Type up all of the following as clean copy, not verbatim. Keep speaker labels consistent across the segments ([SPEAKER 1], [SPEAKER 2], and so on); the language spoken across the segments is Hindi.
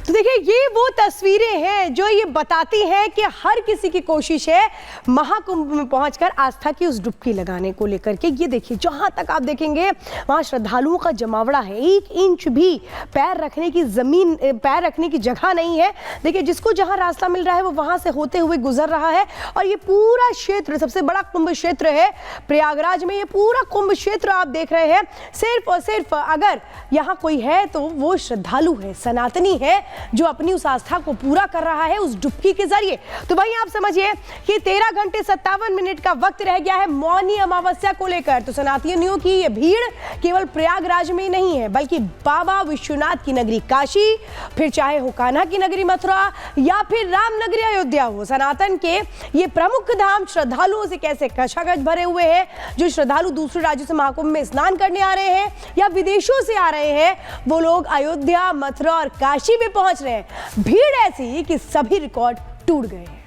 [SPEAKER 1] तो देखिए ये वो तस्वीरें हैं जो ये बताती हैं कि हर किसी की कोशिश है महाकुंभ में पहुंचकर आस्था की उस डुबकी लगाने को लेकर के। ये देखिए जहां तक आप देखेंगे वहां श्रद्धालुओं का जमावड़ा है, 1 इंच भी पैर रखने की जगह नहीं है। देखिए जिसको जहां रास्ता मिल रहा है वो वहां से होते हुए गुजर रहा है। और ये पूरा क्षेत्र सबसे बड़ा कुंभ क्षेत्र है प्रयागराज में। ये पूरा कुंभ क्षेत्र आप देख रहे हैं, सिर्फ और सिर्फ अगर यहाँ कोई है तो वो श्रद्धालु है, सनातनी है, जो अपनी उस आस्था को पूरा कर रहा है उस डुबकी के जरिए। तो भाई आप समझिए कि 13 घंटे 57 मिनट का वक्त रह गया है मौनी अमावस्या को लेकर। तो सनातनियों की ये भीड़ केवल प्रयागराज में ही नहीं है बल्कि बाबा विश्वनाथ की नगरी काशी, फिर चाहे हो कान्हा की नगरी मथुरा या फिर राम नगरी अयोध्या हो, सनातन के ये प्रमुख धाम श्रद्धालुओं से कैसे खचाखच भरे हुए हैं। जो श्रद्धालु दूसरे राज्यों से महाकुंभ में स्नान करने आ रहे हैं या विदेशों से आ रहे हैं, वो लोग अयोध्या, मथुरा और काशी में पहुंच रहे हैं। भीड़ ऐसी कि सभी रिकॉर्ड टूट गए हैं।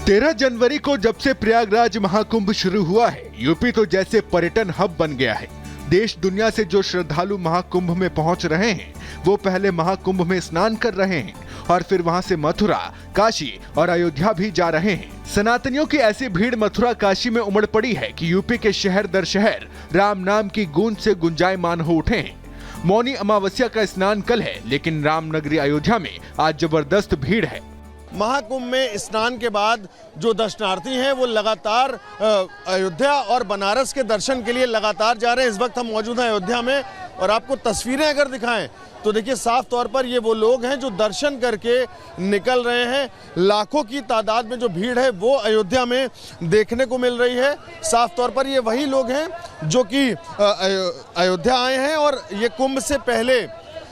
[SPEAKER 2] 13 जनवरी को जब से प्रयागराज महाकुंभ शुरू हुआ है, यूपी तो जैसे पर्यटन हब बन गया है। देश दुनिया से जो श्रद्धालु महाकुंभ में पहुंच रहे हैं वो पहले महाकुंभ में स्नान कर रहे हैं और फिर वहां से मथुरा, काशी और अयोध्या भी जा रहे हैं। सनातनियों की ऐसी भीड़ मथुरा, काशी में उमड़ पड़ी है कि यूपी के शहर दर शहर राम नाम की गूंज से गुंजायमान हो उठे हैं। मौनी अमावस्या का स्नान कल है, लेकिन रामनगरी अयोध्या में आज जबरदस्त भीड़ है।
[SPEAKER 3] महाकुंभ में स्नान के बाद जो दर्शनार्थी हैं वो लगातार अयोध्या और बनारस के दर्शन के लिए लगातार जा रहे हैं। इस वक्त हम मौजूद हैं अयोध्या में और आपको तस्वीरें अगर दिखाएं तो देखिए साफ तौर पर ये वो लोग हैं जो दर्शन करके निकल रहे हैं। लाखों की तादाद में जो भीड़ है वो अयोध्या में देखने को मिल रही है। साफ तौर पर ये वही लोग हैं जो कि अयोध्या आए हैं और ये कुंभ से पहले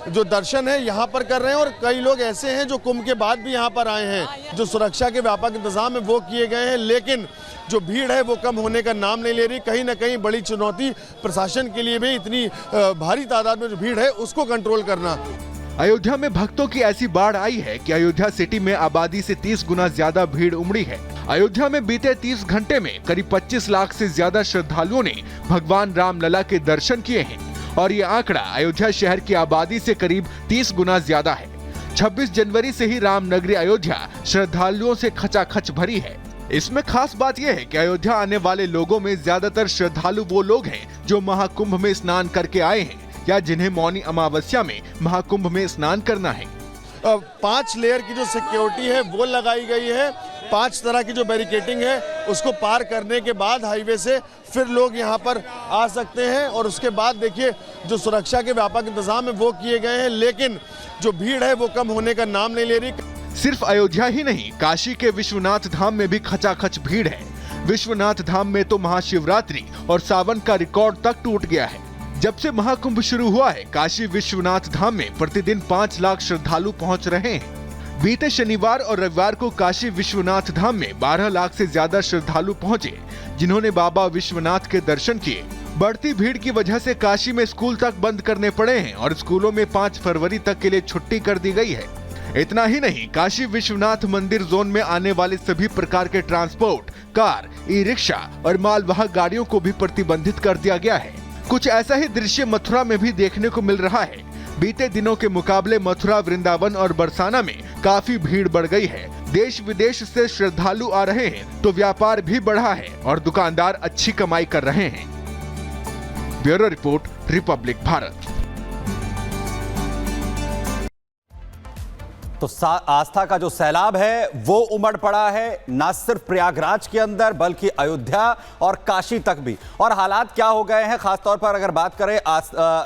[SPEAKER 3] जो दर्शन है यहाँ पर कर रहे हैं। और कई लोग ऐसे हैं जो कुंभ के बाद भी यहाँ पर आए हैं। जो सुरक्षा के व्यापक इंतजाम है वो किए गए हैं, लेकिन जो भीड़ है वो कम होने का नाम नहीं ले रही। कहीं ना कहीं बड़ी चुनौती प्रशासन के लिए भी इतनी भारी तादाद में जो भीड़ है उसको कंट्रोल करना।
[SPEAKER 2] अयोध्या में भक्तों की ऐसी बाढ़ आई है कि अयोध्या सिटी में आबादी से 30 गुना ज्यादा भीड़ उमड़ी है। अयोध्या में बीते 30 घंटे में करीब 25 लाख से ज्यादा श्रद्धालुओं ने भगवान रामलला के दर्शन किए हैं और ये आंकड़ा अयोध्या शहर की आबादी से करीब 30 गुना ज्यादा है। 26 जनवरी से ही रामनगरी अयोध्या श्रद्धालुओं से खचाखच भरी है। इसमें खास बात यह है कि अयोध्या आने वाले लोगों में ज्यादातर श्रद्धालु वो लोग हैं जो महाकुंभ में स्नान करके आए हैं या जिन्हें मौनी अमावस्या में महाकुंभ में स्नान करना है।
[SPEAKER 3] 5 लेयर की जो सिक्योरिटी है वो लगाई गई है। 5 तरह की जो बैरिकेडिंग है उसको पार करने के बाद हाईवे से फिर लोग यहाँ पर आ सकते हैं। और उसके बाद देखिए जो सुरक्षा के व्यापक इंतजाम है वो किए गए हैं, लेकिन जो भीड़ है वो कम होने का नाम नहीं ले रही।
[SPEAKER 2] सिर्फ अयोध्या ही नहीं, काशी के विश्वनाथ धाम में भी खचाखच भीड़ है। विश्वनाथ धाम में तो महाशिवरात्रि और सावन का रिकॉर्ड तक टूट गया है। जब से महाकुंभ शुरू हुआ है, काशी विश्वनाथ धाम में प्रतिदिन 5 लाख श्रद्धालु पहुंच रहे हैं। बीते शनिवार और रविवार को काशी विश्वनाथ धाम में 12 लाख से ज्यादा श्रद्धालु पहुंचे, जिन्होंने बाबा विश्वनाथ के दर्शन किए। बढ़ती भीड़ की वजह से काशी में स्कूल तक बंद करने पड़े हैं और स्कूलों में 5 फरवरी तक के लिए छुट्टी कर दी गई है। इतना ही नहीं, काशी विश्वनाथ मंदिर जोन में आने वाले सभी प्रकार के ट्रांसपोर्ट, कार, ई रिक्शा और मालवाहक गाड़ियों को भी प्रतिबंधित कर दिया गया है। कुछ ऐसा ही दृश्य मथुरा में भी देखने को मिल रहा है। बीते दिनों के मुकाबले मथुरा, वृंदावन और बरसाना में काफी भीड़ बढ़ गई है। देश विदेश से श्रद्धालु आ रहे हैं तो व्यापार भी बढ़ा है और दुकानदार अच्छी कमाई कर रहे हैं। Bureau report, Republic Bharat.
[SPEAKER 4] तो आस्था का जो सैलाब है वो उमड़ पड़ा है न सिर्फ प्रयागराज के अंदर बल्कि अयोध्या और काशी तक भी। और हालात क्या हो गए हैं, खासतौर पर अगर बात करें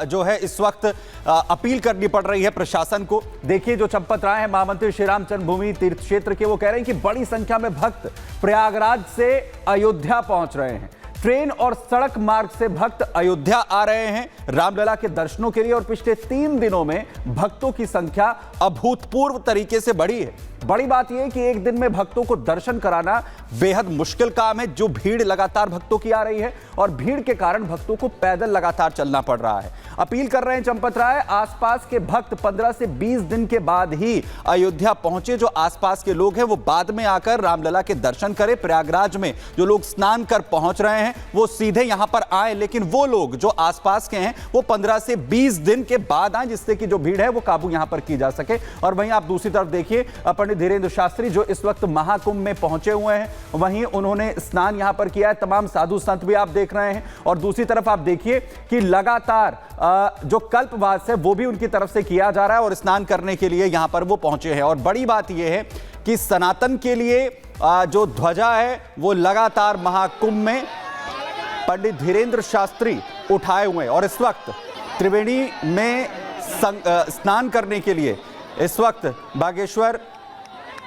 [SPEAKER 4] जो है इस वक्त अपील करनी पड़ रही है प्रशासन को। देखिए जो चंपत राय है महामंत्री श्री राम जन्मभूमि तीर्थ क्षेत्र के, वो कह रहे हैं कि बड़ी संख्या में भक्त प्रयागराज से अयोध्या पहुंच रहे हैं। ट्रेन और सड़क मार्ग से भक्त अयोध्या आ रहे हैं रामलला के दर्शनों के लिए और पिछले 3 दिनों में भक्तों की संख्या अभूतपूर्व तरीके से बढ़ी है। बड़ी बात यह है कि एक दिन में भक्तों को दर्शन कराना बेहद मुश्किल काम है। जो भीड़ लगातार भक्तों की आ रही है और भीड़ के कारण भक्तों को पैदल लगातार चलना पड़ रहा है। अपील कर रहे हैं चंपत राय, आसपास के भक्त 15 से 20 दिन के बाद ही अयोध्या पहुंचे। जो आसपास के लोग हैं वो बाद में आकर रामलला के दर्शन करें। प्रयागराज में जो लोग स्नान कर पहुंच रहे हैं वो सीधे यहां पर आए, लेकिन वो लोग जो आसपास के हैं वो 15 से 20 दिन के बाद आए, जिससे कि जो भीड़ है वो काबू यहां पर की जा सके। और वहीं आप दूसरी तरफ देखिए पंडित धीरेन्द्र शास्त्री जो इस वक्त महाकुंभ में पहुंचे हुए हैं, वहीं उन्होंने स्नान यहां पर किया है। तमाम साधु संत भी आप देख रहे हैं और दूसरी तरफ आप देखिए कि लगातार जो कल्पवास है वो भी उनकी तरफ से किया जा रहा है और स्नान करने के लिए यहां पर वो पहुंचे हैं। और बड़ी बात यह है कि सनातन के लिए जो ध्वजा है वो लगातार महाकुंभ में पंडित धीरेन्द्र शास्त्री उठाए हुए हैं। और इस वक्त त्रिवेणी में स्नान करने के लिए इस वक्त बागेश्वर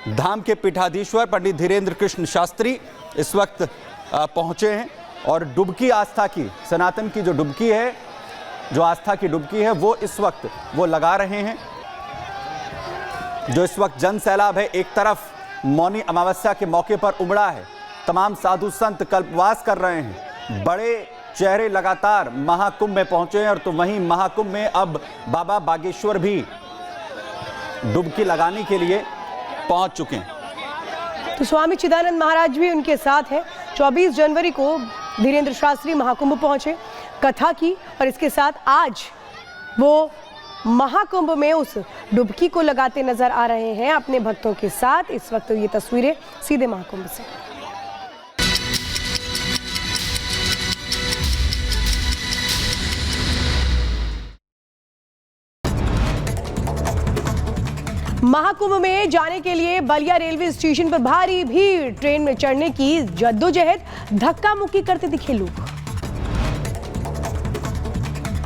[SPEAKER 4] धाम के पीठाधीश्वर पंडित धीरेन्द्र कृष्ण शास्त्री इस वक्त पहुंचे हैं और डुबकी आस्था की, सनातन की जो डुबकी है, जो आस्था की डुबकी है वो इस वक्त वो लगा रहे हैं। जो इस वक्त जन सैलाब है एक तरफ मौनी अमावस्या के मौके पर उमड़ा है, तमाम साधु संत कल्पवास कर रहे हैं, बड़े चेहरे लगातार महाकुंभ में पहुंचे हैं। और तो वहीं महाकुंभ में अब बाबा बागेश्वर भी डुबकी लगाने के लिए पहुंच चुके हैं।
[SPEAKER 1] तो स्वामी चिदानंद महाराज भी उनके साथ हैं। 24 जनवरी को धीरेन्द्र शास्त्री महाकुंभ पहुंचे, कथा की और इसके साथ आज वो महाकुंभ में उस डुबकी को लगाते नजर आ रहे हैं अपने भक्तों के साथ। इस वक्त ये तस्वीरें सीधे महाकुंभ से। महाकुंभ में जाने के लिए बलिया रेलवे स्टेशन पर भारी भीड़, ट्रेन में चढ़ने की जद्दोजहद, धक्का मुक्की करते दिखे लोग।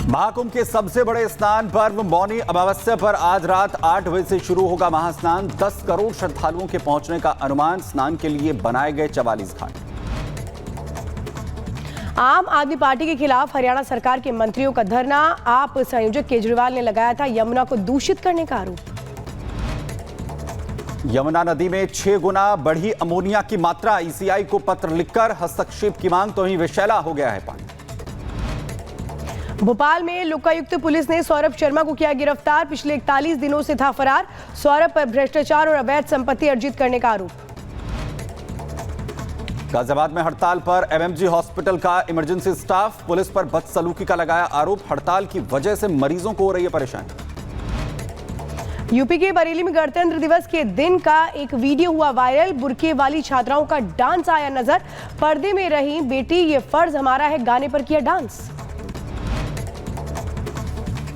[SPEAKER 4] महाकुंभ के सबसे बड़े स्नान पर्व मौनी अमावस्या पर आज रात 8 बजे से शुरू होगा महास्नान। 10 करोड़ श्रद्धालुओं के पहुंचने का अनुमान। स्नान के लिए बनाए गए 44 घाट।
[SPEAKER 1] आम आदमी पार्टी के खिलाफ हरियाणा सरकार के मंत्रियों का धरना। आप संयोजक केजरीवाल ने लगाया था यमुना को दूषित करने का आरोप।
[SPEAKER 4] यमुना नदी में 6 गुना बढ़ी अमोनिया की मात्रा। ईसीआई को पत्र लिखकर हस्तक्षेप की मांग, तो ही विषैला हो गया है पानी।
[SPEAKER 1] भोपाल में लोकायुक्त पुलिस ने सौरभ शर्मा को किया गिरफ्तार। पिछले 41 दिनों से था फरार। सौरभ पर भ्रष्टाचार और अवैध संपत्ति अर्जित करने का आरोप।
[SPEAKER 4] गाजियाबाद में हड़ताल पर एमएमजी हॉस्पिटल का इमरजेंसी स्टाफ। पुलिस पर बदसलूकी का लगाया आरोप। हड़ताल की वजह से मरीजों को हो रही है परेशानी।
[SPEAKER 1] यूपी के बरेली में गणतंत्र दिवस के दिन का एक वीडियो हुआ वायरल। बुर्के वाली छात्राओं का डांस आया नजर। पर्दे में रही बेटी, ये फर्ज हमारा है गाने पर किया डांस।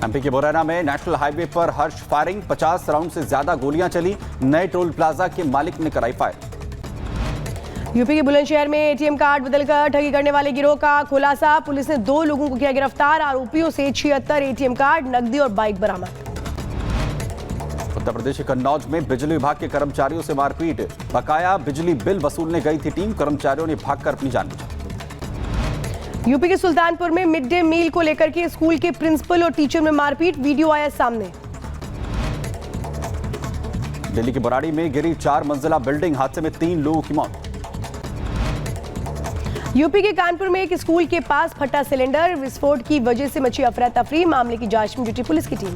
[SPEAKER 4] एमपी के मुरैना में नेशनल हाईवे पर हर्ष फायरिंग। 50 राउंड से ज्यादा गोलियां चली। नए टोल प्लाजा के मालिक ने कराई फायर।
[SPEAKER 1] यूपी के बुलंदशहर में एटीएम कार्ड बदलकर ठगी करने वाले गिरोह का खुलासा। पुलिस ने 2 लोगों को किया गिरफ्तार। आरोपियों से 76 एटीएम कार्ड, नकदी और बाइक बरामद।
[SPEAKER 4] उत्तर प्रदेश के कन्नौज में बिजली विभाग के कर्मचारियों से मारपीट। बकाया बिजली बिल वसूलने गई थी टीम। कर्मचारियों ने भागकर अपनी जान बचाई।
[SPEAKER 1] यूपी के सुल्तानपुर में मिड डे मील को लेकर के स्कूल के प्रिंसिपल और टीचर में मारपीट। वीडियो आया सामने।
[SPEAKER 4] दिल्ली के बराड़ी में गिरी 4 मंजिला बिल्डिंग। हादसे में 3 लोगों की मौत।
[SPEAKER 1] यूपी के कानपुर में एक स्कूल के पास फटा सिलेंडर। विस्फोट की वजह से मची अफरा तफरी। मामले की जांच में जुटी पुलिस की टीम।